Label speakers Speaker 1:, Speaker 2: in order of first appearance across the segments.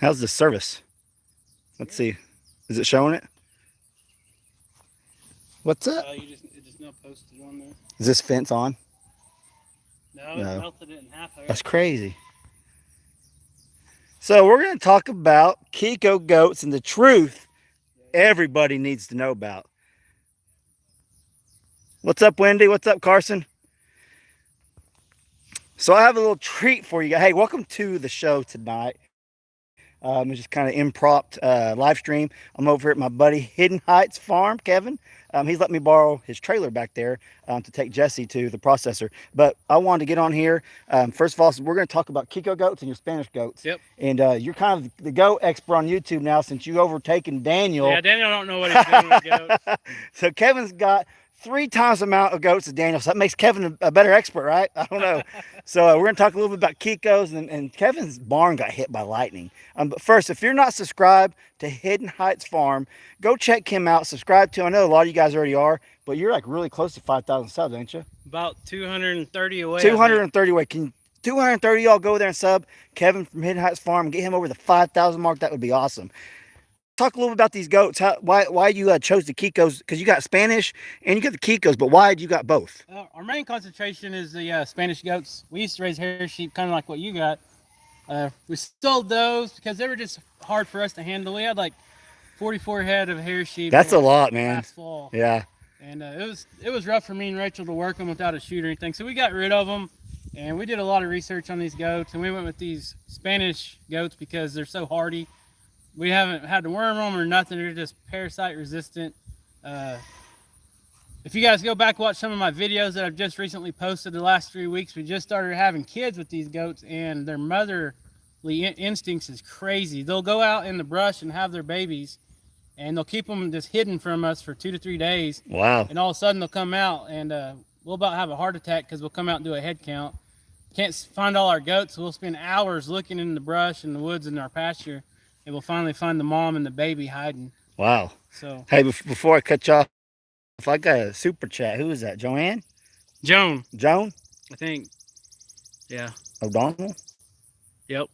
Speaker 1: How's the service? Let's see. Is it showing it? What's up?
Speaker 2: It just now posted on there.
Speaker 1: Is this fence on?
Speaker 2: No,
Speaker 1: No.
Speaker 2: it melted it in half there.
Speaker 1: That's crazy. So we're going to talk about Kiko Goats and the truth everybody needs to know about. What's up, Wendy? What's up, Carson? So I have a little treat for you guys. Hey, welcome to the show tonight. It's just kind of impromptu live stream. I'm over at my buddy Hidden Heights Farm, Kevin. He's let me borrow his trailer back there to take Jesse to the processor. But I wanted to get on here. First of all, we're going to talk about Kiko goats and your Spanish goats.
Speaker 2: Yep.
Speaker 1: And you're kind of the goat expert on YouTube now since you've overtaken Daniel.
Speaker 2: Yeah, Daniel don't know what he's doing with goats.
Speaker 1: So Kevin's got 3 times the amount of goats as Daniel. So that makes Kevin a better expert, right? I don't know. So we're going to talk a little bit about Kikos. And Kevin's barn got hit by lightning. But first, if you're not subscribed to Hidden Heights Farm, go check him out. Subscribe to. I know a lot of you guys already are, but you're like really close to 5,000 subs, ain't you?
Speaker 2: About 230 away.
Speaker 1: 230 away. Can 230 y'all go there and sub Kevin from Hidden Heights Farm and get him over the 5,000 mark? That would be awesome. Talk a little bit about these goats. Why you chose the Kikos? Because you got Spanish and you got the Kikos, but why you got both?
Speaker 2: Our main concentration is the Spanish goats. We used to raise hair sheep, kind of like what you got. We sold those because they were just hard for us to handle. We had like 44 head of hair sheep.
Speaker 1: That's a lot, man.
Speaker 2: Last fall.
Speaker 1: Yeah.
Speaker 2: And it was rough for me and Rachel to work them without a chute or anything. So we got rid of them, and we did a lot of research on these goats, and we went with these Spanish goats because they're so hardy. We haven't had to worm them or nothing. They're just parasite resistant. If you guys go back watch some of my videos that I've just recently posted the last 3 weeks, we just started having kids with these goats, and their motherly instincts is crazy. They'll go out in the brush and have their babies, and they'll keep them just hidden from us for 2 to 3 days.
Speaker 1: Wow.
Speaker 2: And all of a sudden they'll come out, and we'll about have a heart attack because we'll come out and do a head count. Can't find all our goats, so we'll spend hours looking in the brush and the woods in our pasture, and we'll finally find the mom and the baby hiding.
Speaker 1: Wow.
Speaker 2: So
Speaker 1: hey, before I cut you off, if I got a super chat, who is that? Joanne?
Speaker 2: Joan,
Speaker 1: I
Speaker 2: think. Yeah.
Speaker 1: O'Donnell?
Speaker 2: Yep.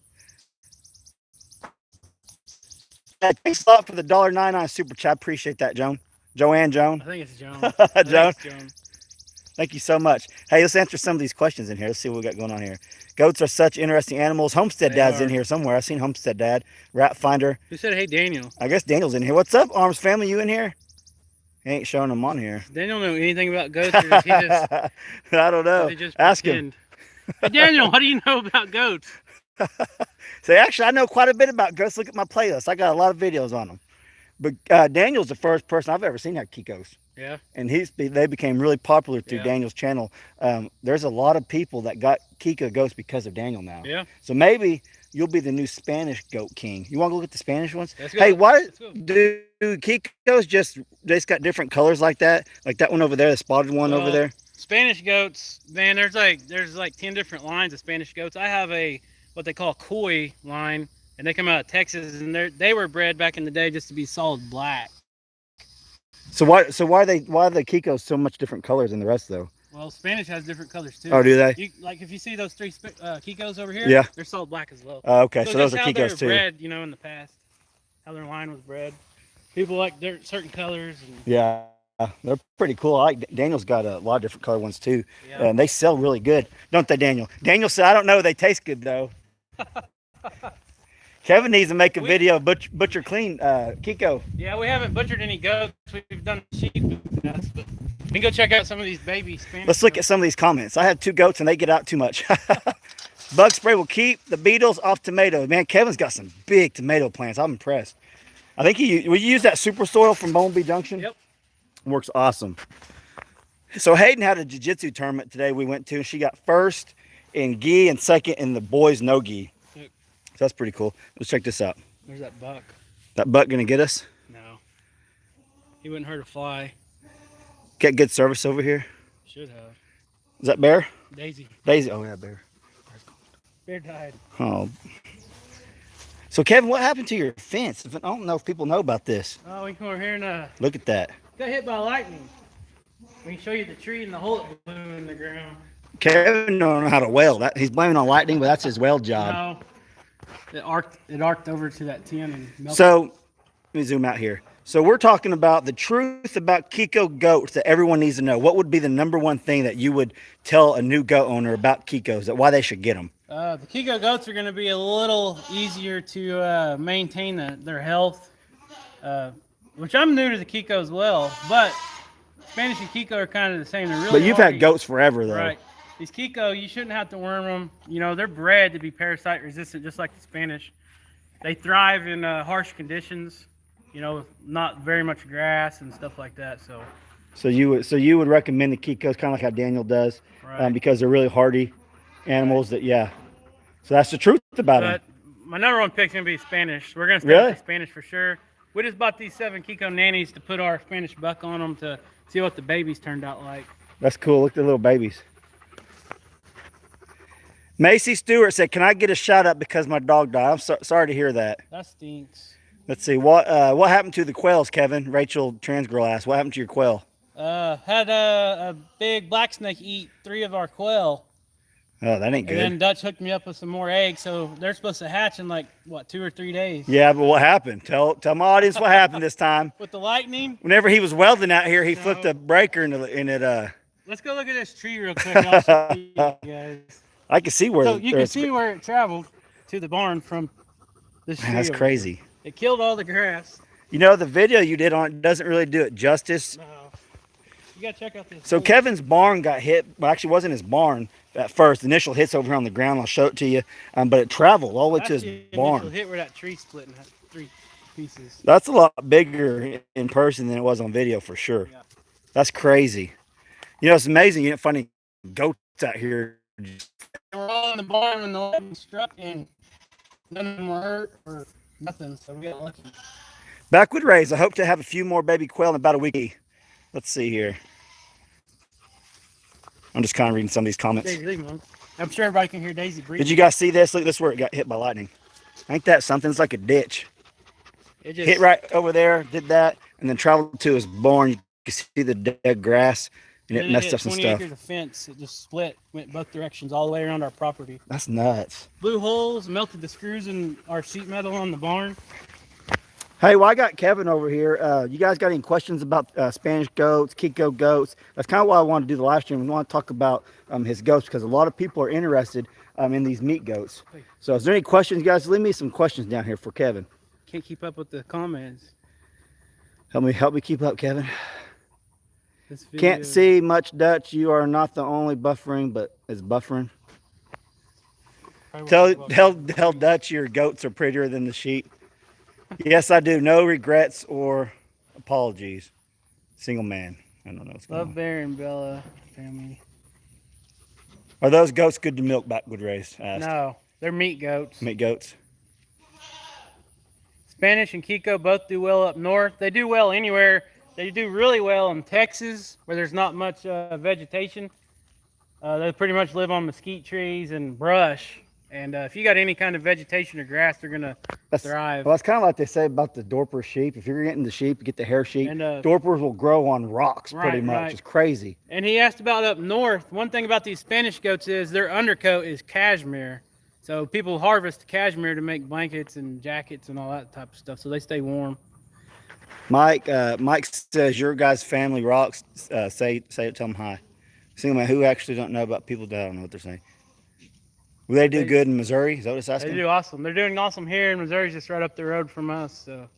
Speaker 1: Hey, thanks a lot for the $1.99 super chat. Appreciate that, Joan. Joanne.
Speaker 2: I think it's Joan.
Speaker 1: Joan. Thank you so much. Hey, let's answer some of these questions in here. Let's see what we got going on here. Goats are such interesting animals. Homestead Dad's in here somewhere. I've seen Homestead Dad. Rat Finder.
Speaker 2: Who said, hey, Daniel?
Speaker 1: I guess Daniel's in here. What's up, Arms family? You in here? He ain't showing them on here.
Speaker 2: Daniel know anything about goats? Or does he just,
Speaker 1: I don't know. Ask him.
Speaker 2: Hey, Daniel, what do you know about goats?
Speaker 1: Say, actually, I know quite a bit about goats. Look at my playlist. I got a lot of videos on them. But Daniel's the first person I've ever seen have Kikos.
Speaker 2: Yeah.
Speaker 1: And they became really popular through Daniel's channel. There's a lot of people that got Kiko goats because of Daniel now.
Speaker 2: Yeah.
Speaker 1: So maybe you'll be the new Spanish goat king. You want to look at the Spanish ones?
Speaker 2: Hey,
Speaker 1: why do Kikos just got different colors like that? Like that one over there, the spotted one over there?
Speaker 2: Spanish goats, man, there's like 10 different lines of Spanish goats. I have what they call a koi line, and they come out of Texas, and they were bred back in the day just to be solid black.
Speaker 1: So why are the Kikos so much different colors than the rest though?
Speaker 2: Well, Spanish has different colors too.
Speaker 1: Oh, do they?
Speaker 2: Like if you see those 3 Kikos over here,
Speaker 1: yeah,
Speaker 2: they're solid black as well.
Speaker 1: Okay, so those are Kikos too.
Speaker 2: Bred, in the past, how their line was bred. People like certain colors. And
Speaker 1: yeah, they're pretty cool. Daniel's got a lot of different color ones too,
Speaker 2: yeah.
Speaker 1: And they sell really good, don't they, Daniel? Daniel said, I don't know, they taste good though. Kevin needs to make a video of butcher clean Kiko.
Speaker 2: Yeah, we haven't butchered any goats. We've done sheep, but we can go check out some of these baby Spanish.
Speaker 1: Let's look at some of these comments. I have 2 goats and they get out too much. Bug spray will keep the beetles off tomatoes. Man, Kevin's got some big tomato plants. I'm impressed. I think we use that super soil from Bumblebee Junction.
Speaker 2: Yep. Works
Speaker 1: awesome. So Hayden had a jiu-jitsu tournament today we went to, and she got first in gi and second in the boys no gi. Yep. So that's pretty cool. Let's check this out.
Speaker 2: There's that buck.
Speaker 1: That buck gonna get us?
Speaker 2: No. He wouldn't hurt a fly.
Speaker 1: Get good service over here?
Speaker 2: Should have.
Speaker 1: Is that bear?
Speaker 2: Daisy.
Speaker 1: Daisy. Oh yeah, bear.
Speaker 2: Bear died.
Speaker 1: Oh. So Kevin, what happened to your fence? I don't know if people know about this.
Speaker 2: Oh, we come over here and
Speaker 1: look at that.
Speaker 2: Got hit by lightning. We can show you the tree and the hole it blew in the ground.
Speaker 1: Kevin don't know how to weld. He's blaming on lightning, but that's his weld job.
Speaker 2: No. It arced over to that tin and melted.
Speaker 1: So let me zoom out here. So we're talking about the truth about Kiko goats that everyone needs to know. What would be the number one thing that you would tell a new goat owner about Kikos, that why they should get them?
Speaker 2: The Kiko goats are going to be a little easier to maintain their health, which I'm new to the Kiko as well. But Spanish and Kiko are kind of the same. They're really
Speaker 1: But you've
Speaker 2: hardy.
Speaker 1: had goats forever, though.
Speaker 2: Right. These Kiko, you shouldn't have to worm them. You know, they're bred to be parasite resistant, just like the Spanish. They thrive in harsh conditions. You know, not very much grass and stuff like that.
Speaker 1: So you would recommend the Kikos, kind of like how Daniel does,
Speaker 2: Right.
Speaker 1: because they're really hardy animals. That yeah. So that's the truth about them.
Speaker 2: But my number one pick's gonna be Spanish. We're gonna start
Speaker 1: Really?
Speaker 2: with Spanish for sure. We just bought these 7 Kiko nannies to put our Spanish buck on them to see what the babies turned out like.
Speaker 1: That's cool. Look at the little babies. Macy Stewart said, "Can I get a shout out because my dog died?" I'm sorry to hear that.
Speaker 2: That stinks.
Speaker 1: Let's see what happened to the quails, Kevin. Rachel Trans Girl asked, "What happened to your quail?"
Speaker 2: Had a big black snake eat 3 of our quail.
Speaker 1: Oh, that ain't good.
Speaker 2: And then Dutch hooked me up with some more eggs, so they're supposed to hatch in like what 2 or 3 days.
Speaker 1: Yeah, but what happened? Tell my audience what happened this time.
Speaker 2: With the lightning.
Speaker 1: Whenever he was welding out here, he flipped a breaker and it.
Speaker 2: Let's go look at this tree real quick. I'll show you guys.
Speaker 1: I can see where.
Speaker 2: So you can see where it traveled to the barn from this tree.
Speaker 1: Man, that's
Speaker 2: over
Speaker 1: crazy.
Speaker 2: here. It killed all the grass.
Speaker 1: You know, the video you did on it doesn't really do it justice.
Speaker 2: No. You gotta check out this.
Speaker 1: So Kevin's barn got hit. Well, actually, it wasn't his barn at first. The initial hits over here on the ground. I'll show it to you. But it traveled all the way to his barn.
Speaker 2: Hit where that tree split in 3 pieces.
Speaker 1: That's a lot bigger in person than it was on video for sure.
Speaker 2: Yeah.
Speaker 1: That's crazy. You know, it's amazing. You didn't find any goats out here.
Speaker 2: We're all in the barn when the lightning struck, and none of them were hurt or nothing. So we got lucky.
Speaker 1: Backwood Rays. I hope to have a few more baby quail in about a week. Let's see here. I'm just kind of reading some of these comments.
Speaker 2: I'm sure everybody can hear Daisy breathing.
Speaker 1: Did you guys see this? Look, this is where it got hit by lightning. Ain't that something? It's like a ditch.
Speaker 2: It just
Speaker 1: Hit right over there, did that, and then traveled to his barn. You can see the dead grass, and it messed up some
Speaker 2: 20
Speaker 1: stuff.
Speaker 2: acres of fence. It just split, went both directions all the way around our property.
Speaker 1: That's nuts.
Speaker 2: Blew holes, melted the screws in our sheet metal on the barn.
Speaker 1: Hey, well, I got Kevin over here. You guys got any questions about Spanish goats, Kiko goats? That's kind of why I wanted to do the live stream. We want to talk about his goats because a lot of people are interested in these meat goats. So is there any questions, guys? Leave me some questions down here for Kevin.
Speaker 2: Can't keep up with the comments.
Speaker 1: Help me keep up, Kevin.
Speaker 2: This video,
Speaker 1: Can't see much, Dutch. You are not the only buffering, but it's buffering. Tell Dutch your goats are prettier than the sheep. Yes, I do. No regrets or apologies. Single man. I don't know what's going on.
Speaker 2: Love Bear and Bella family.
Speaker 1: Are those goats good to milk, Backwood Rays asked?
Speaker 2: No, they're meat goats.
Speaker 1: Meat goats.
Speaker 2: Spanish and Kiko both do well up north. They do well anywhere. They do really well in Texas, where there's not much vegetation. They pretty much live on mesquite trees and brush. And if you got any kind of vegetation or grass, they're going to thrive.
Speaker 1: Well, that's kind of like they say about the Dorper sheep. If you're getting the sheep, you get the hair sheep.
Speaker 2: And,
Speaker 1: Dorpers will grow on rocks pretty much.
Speaker 2: Right.
Speaker 1: It's crazy.
Speaker 2: And he asked about up north. One thing about these Spanish goats is their undercoat is cashmere. So people harvest cashmere to make blankets and jackets and all that type of stuff. So they stay warm.
Speaker 1: Mike says your guys' family rocks. Say it. Tell them hi. Single man who actually don't know about people that I don't know what they're saying. Will they do good in Missouri? Is that what it's asking?
Speaker 2: They do awesome. They're doing awesome here, and Missouri's just right up the road from us. So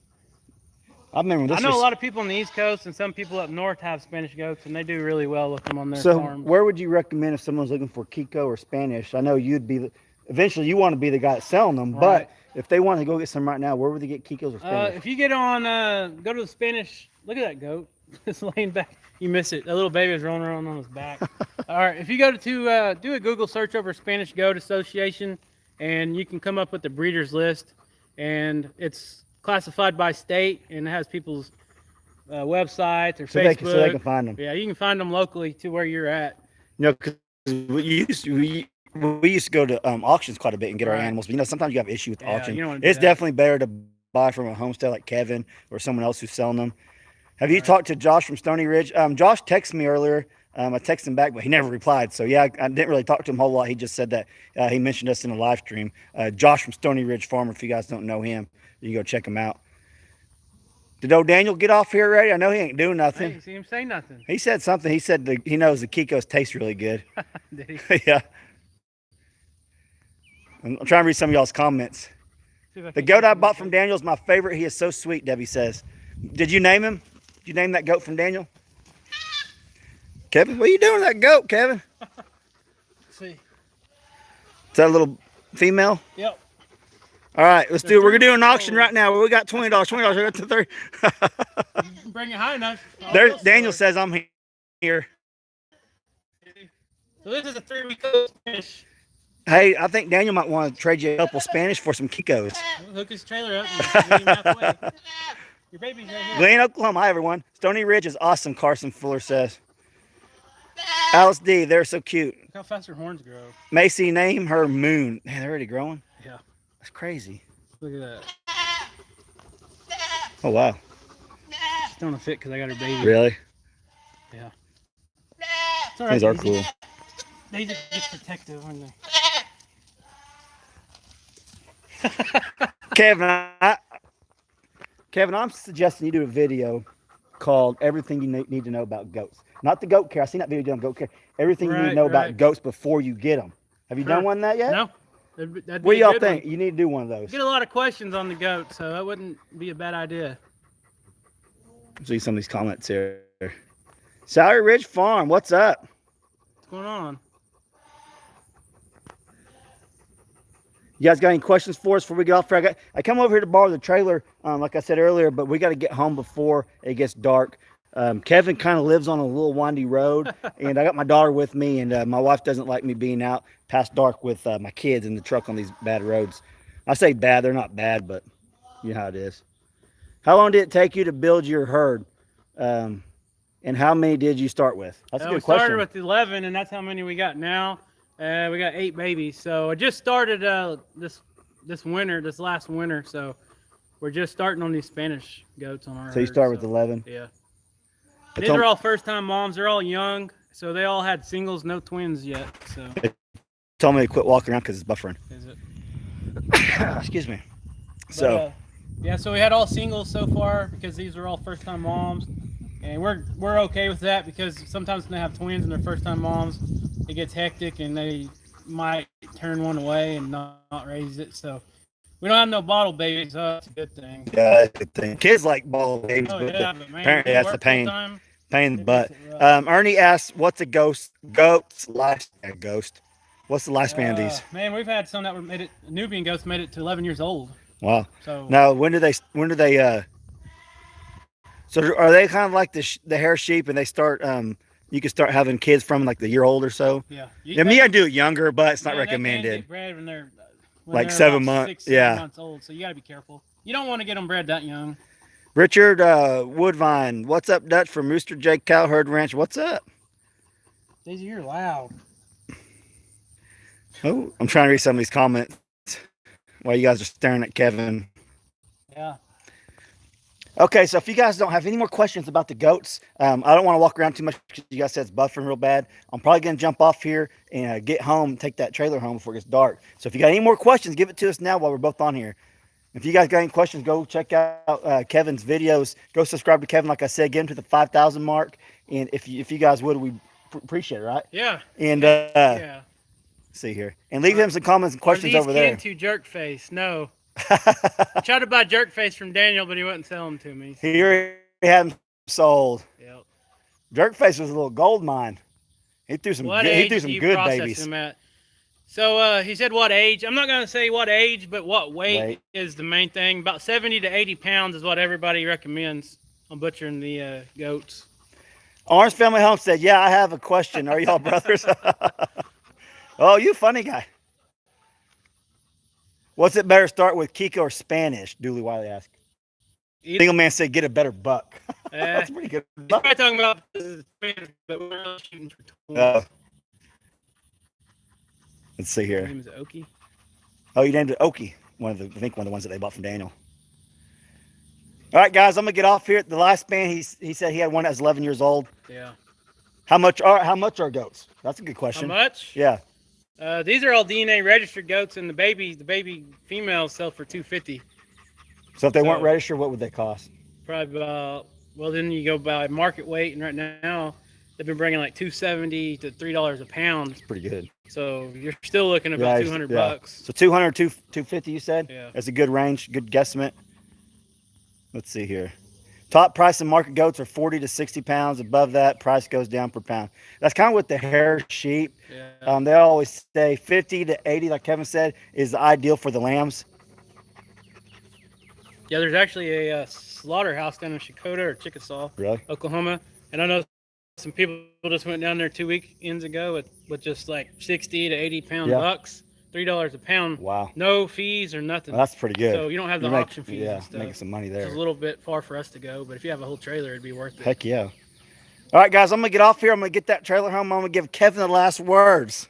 Speaker 1: I know
Speaker 2: a lot of people on the East Coast and some people up north have Spanish goats, and they do really well with them on their farms.
Speaker 1: Where would you recommend if someone's looking for Kiko or Spanish? I know you'd be eventually you want to be the guy that's selling them,
Speaker 2: right.
Speaker 1: But if they want to go get some right now, where would they get Kikos or Spanish?
Speaker 2: If you get on, go to the Spanish. Look at that goat. It's laying back. You miss it. That little baby is rolling around on his back. All right. If you go to do a Google search over Spanish Goat Association, and you can come up with the breeders list, and it's classified by state, and it has people's websites or Facebook.
Speaker 1: So they can find them.
Speaker 2: Yeah, you can find them locally to where you're at.
Speaker 1: You know, because we used to go to auctions quite a bit and get our animals, but sometimes you have issue with the auction. It's definitely better to buy from a homestead like Kevin or someone else who's selling them. Have you talked to Josh from Stony Ridge? Josh texted me earlier. I texted him back, but he never replied. So yeah, I didn't really talk to him a whole lot. He just said that he mentioned us in a live stream. Josh from Stony Ridge Farmer. If you guys don't know him, you can go check him out. Did old Daniel get off here already? I know he ain't doing
Speaker 2: I
Speaker 1: nothing.
Speaker 2: didn't see him say nothing.
Speaker 1: He said something. He said he knows the Kikos taste really good.
Speaker 2: Did he?
Speaker 1: Yeah. I'm trying to read some of y'all's comments. The goat I bought from Daniel is my favorite. He is so sweet, Debbie says. Did you name him? Did you name that goat from Daniel? Kevin, what are you doing with that goat, Kevin?
Speaker 2: Let's see.
Speaker 1: Is that a little female?
Speaker 2: Yep.
Speaker 1: All right, let's do it. We're going to do an auction right now. We got $20. $20. I got to 30.
Speaker 2: You can bring it high enough.
Speaker 1: There's Daniel says I'm here.
Speaker 2: So this is a 3-week-old Spanish.
Speaker 1: Hey, I think Daniel might want to trade you a couple Spanish for some Kikos.
Speaker 2: Hook his trailer up and meet him halfway. Your baby's right here.
Speaker 1: Glen, Oklahoma. Hi, everyone. Stony Ridge is awesome, Carson Fuller says. Alice D, they're so cute.
Speaker 2: Look how fast her horns grow.
Speaker 1: Macy, name her Moon. Man, they're already growing?
Speaker 2: Yeah.
Speaker 1: That's crazy.
Speaker 2: Look at that.
Speaker 1: Oh, wow.
Speaker 2: She's throwing a fit because I got her baby.
Speaker 1: Really?
Speaker 2: Yeah. It's all right,
Speaker 1: These are
Speaker 2: Daisy.
Speaker 1: cool.
Speaker 2: They just get protective, aren't they?
Speaker 1: Kevin, I'm suggesting you do a video called Everything You Need to Know About Goats. Not the goat care. I seen that video on goat care. Everything you need to know about goats before you get them. Have you done one of that yet?
Speaker 2: No.
Speaker 1: What do y'all think? You need to do one of those.
Speaker 2: Get a lot of questions on the goat, so that wouldn't be a bad idea.
Speaker 1: See some of these comments here. Salary Ridge Farm, what's up?
Speaker 2: What's going on?
Speaker 1: You guys got any questions for us before we get off? I come over here to borrow the trailer, like I said earlier, but we got to get home before it gets dark. Kevin kind of lives on a little windy road, and I got my daughter with me, and my wife doesn't like me being out past dark with my kids in the truck on these bad roads. I say bad, they're not bad, but you know how it is. How long did it take you to build your herd? And how many did you start with? That's a good question.
Speaker 2: We started with 11, and that's how many we got now. We got 8 babies. So I just started this last winter. So we're just starting on these Spanish goats on our
Speaker 1: So you
Speaker 2: herd,
Speaker 1: start with 11?
Speaker 2: Yeah. These are all first-time moms. They're all young. So they all had singles, no twins yet. So
Speaker 1: Tell me to quit walking around because it's buffering.
Speaker 2: is it?
Speaker 1: Excuse me.
Speaker 2: But, yeah, so we had all singles so far because these are all first-time moms. And we're okay with that because sometimes when they have twins and they're first-time moms, it gets hectic and they might turn one away and not raise it. So we don't have no bottle babies, so that's a good thing.
Speaker 1: Yeah, that's a good thing. Kids like ball babies,
Speaker 2: Oh,
Speaker 1: but
Speaker 2: yeah, but man,
Speaker 1: apparently
Speaker 2: they
Speaker 1: that's the
Speaker 2: work
Speaker 1: pain.
Speaker 2: full-time.
Speaker 1: Pain in the butt.
Speaker 2: It makes it rough.
Speaker 1: Ernie asks, what's a goat's lifespan? Ghost. What's the lifespan of these?
Speaker 2: Man, we've had some that were made it. Nubian goats made it to 11 years old.
Speaker 1: Wow.
Speaker 2: So
Speaker 1: Now, when do they? So are they kind of like the hair sheep, and they start? You can start having kids from like the year old or so.
Speaker 2: yeah.
Speaker 1: I mean, I do it younger, but it's not
Speaker 2: They can
Speaker 1: recommended.
Speaker 2: get bred when they're
Speaker 1: Like
Speaker 2: about
Speaker 1: 7 months.
Speaker 2: 6, 7
Speaker 1: Yeah.
Speaker 2: months old. So you got to be careful. You don't want to get them bred that young.
Speaker 1: Richard Woodvine, what's up, Dutch from Rooster J Cowherd Ranch? What's up?
Speaker 2: Daisy, you're loud.
Speaker 1: Oh, I'm trying to read some of these comments while you guys are staring at Kevin.
Speaker 2: Yeah.
Speaker 1: Okay, so if you guys don't have any more questions about the goats, I don't want to walk around too much because you guys said it's buffering real bad. I'm probably going to jump off here and get home, take that trailer home before it gets dark. So if you got any more questions, give it to us now while we're both on here. If you guys got any questions, go check out Kevin's videos. Go subscribe to Kevin, like I said, get him to the 5,000 mark. And if you guys would, we appreciate it, right?
Speaker 2: Yeah.
Speaker 1: And
Speaker 2: Yeah.
Speaker 1: see here. And leave him some comments and questions over there.
Speaker 2: Are these kin to jerk face? No. I tried to buy jerk face from Daniel, but he wouldn't sell them to me.
Speaker 1: He already had them sold.
Speaker 2: Yep.
Speaker 1: Jerkface was a little gold mine. He threw some
Speaker 2: What
Speaker 1: good,
Speaker 2: age
Speaker 1: he threw
Speaker 2: do
Speaker 1: some
Speaker 2: you
Speaker 1: good
Speaker 2: process
Speaker 1: babies.
Speaker 2: them at? So he said what age. I'm not going to say what age, but what weight is the main thing. About 70 to 80 pounds is what everybody recommends on butchering the goats.
Speaker 1: Orange Family Homestead. Yeah, I have a question. Are y'all brothers? Oh, you funny guy. What's it better start with, Kiko or Spanish? Dooley Wiley asked. Single man said get a better buck. That's pretty good.
Speaker 2: He's probably talking about the Spanish, but we're really shooting for 20.
Speaker 1: Let's see here.
Speaker 2: His name is Oki.
Speaker 1: Oh, you named it Oki. I think one of the ones that they bought from Daniel. All right, guys, I'm gonna get off here. The last span, he said he had one that was 11 years old.
Speaker 2: Yeah.
Speaker 1: How much are goats? That's a good
Speaker 2: How
Speaker 1: question.
Speaker 2: much?
Speaker 1: Yeah.
Speaker 2: These are all DNA registered goats, and the baby females sell for $250.
Speaker 1: So if they weren't
Speaker 2: So-
Speaker 1: registered, what would they cost?
Speaker 2: Probably about, well, then you go by market weight, and right now they've been bringing like $2.70 to $3 a pound.
Speaker 1: Pretty good.
Speaker 2: So you're still looking at about 200 bucks.
Speaker 1: So 200, 250, you said?
Speaker 2: Yeah.
Speaker 1: That's a good range, good guesstimate. Let's see here. Top price in market goats are 40 to 60 pounds. Above that, price goes down per pound. That's kind of with the hair sheep.
Speaker 2: Yeah.
Speaker 1: They always say 50 to 80, like Kevin said, is ideal for the lambs.
Speaker 2: Yeah, there's actually a slaughterhouse down in Shakota or Chickasaw,
Speaker 1: Really?
Speaker 2: Oklahoma, and I know some people just went down there 2 weekends ago with just like 60 to 80 pound
Speaker 1: Yeah.
Speaker 2: bucks, $3 a pound.
Speaker 1: Wow.
Speaker 2: No fees or nothing.
Speaker 1: Well, that's pretty good.
Speaker 2: So you don't have the
Speaker 1: You make-
Speaker 2: auction fees
Speaker 1: Yeah,
Speaker 2: and stuff.
Speaker 1: making some money
Speaker 2: It's
Speaker 1: there.
Speaker 2: a little bit far for us to go, but if you have a whole trailer, it'd be worth it.
Speaker 1: Heck yeah. All right, guys, I'm going to get off here. I'm going to get that trailer home. I'm going to give Kevin the last words.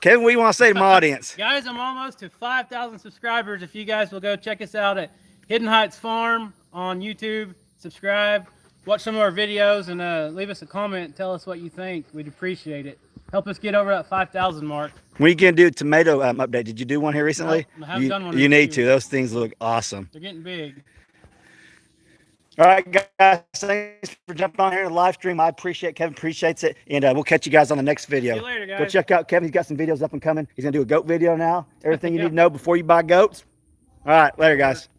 Speaker 1: Kevin, what do you want to say to my audience?
Speaker 2: Guys, I'm almost to 5,000 subscribers. If you guys will go check us out at Hidden Heights Farm on YouTube, subscribe, watch some of our videos, and leave us a comment and tell us what you think. We'd appreciate it. Help us get over that 5,000 mark.
Speaker 1: When are you going to do a tomato update? Did you do one here recently?
Speaker 2: No, I haven't done one
Speaker 1: You
Speaker 2: in a
Speaker 1: need
Speaker 2: few.
Speaker 1: to. Those things look awesome.
Speaker 2: They're getting big.
Speaker 1: All right, guys, thanks for jumping on here in the live stream. I appreciate it. Kevin appreciates it. And we'll catch you guys on the next video.
Speaker 2: See you later, guys.
Speaker 1: Go check out Kevin. He's got some videos up and coming. He's going to do a goat video now. Everything you need to know before you buy goats. All right, later, guys.